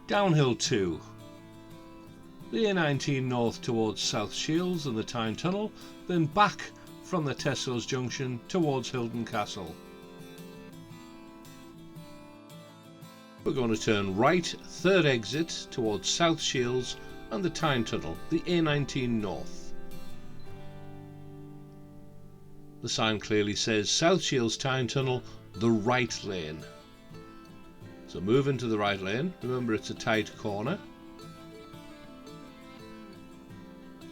Downhill 2. The A19 north towards South Shields and the Tyne Tunnel, then back from the Testo's junction towards Hylton Castle. We're going to turn right, third exit towards South Shields and the Tyne Tunnel, the A19 north. The sign clearly says South Shields Tyne Tunnel, the right lane. So move into the right lane, remember it's a tight corner,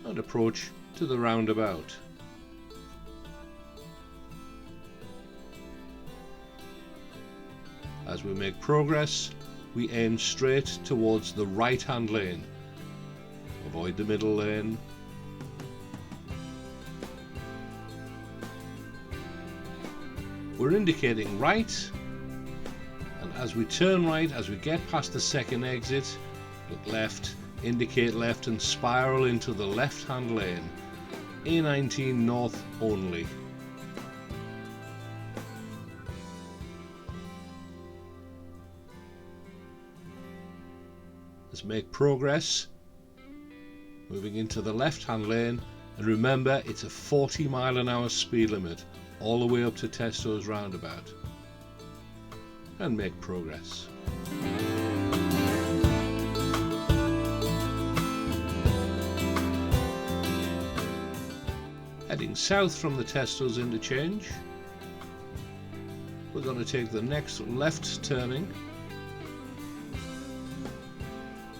and approach to the roundabout. As we make progress, we aim straight towards the right hand lane. Avoid the middle lane. We're indicating right, and as we turn right, as we get past the second exit, look left, indicate left and spiral into the left hand lane. A19 north only. Let's make progress, moving into the left hand lane, and remember it's a 40-mile-an-hour speed limit all the way up to Testo's roundabout, and make progress. Heading south from the Testo's interchange, we're going to take the next left turning,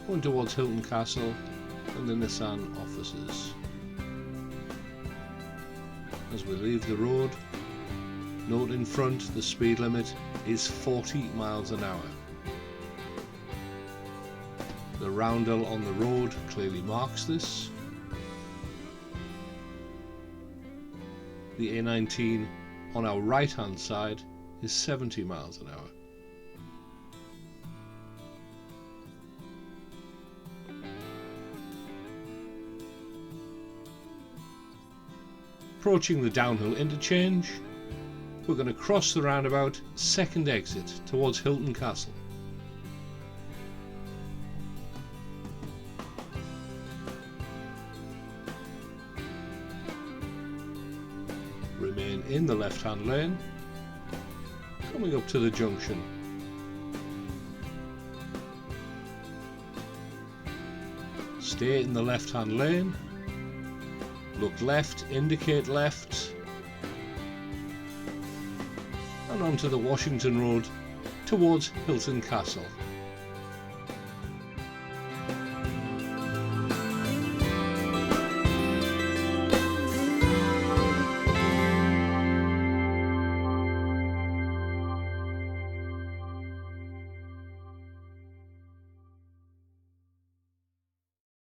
going towards Hylton Castle and the Nissan offices. As we leave the road, note in front the speed limit is 40 miles an hour. The roundel on the road clearly marks this. The A19 on our right hand side is 70 miles an hour. Approaching the Downhill Interchange, we're going to cross the roundabout, second exit towards Hylton Castle. Remain in the left hand lane, coming up to the junction. Stay in the left hand lane. Look left, indicate left, and onto the Washington Road towards Hylton Castle.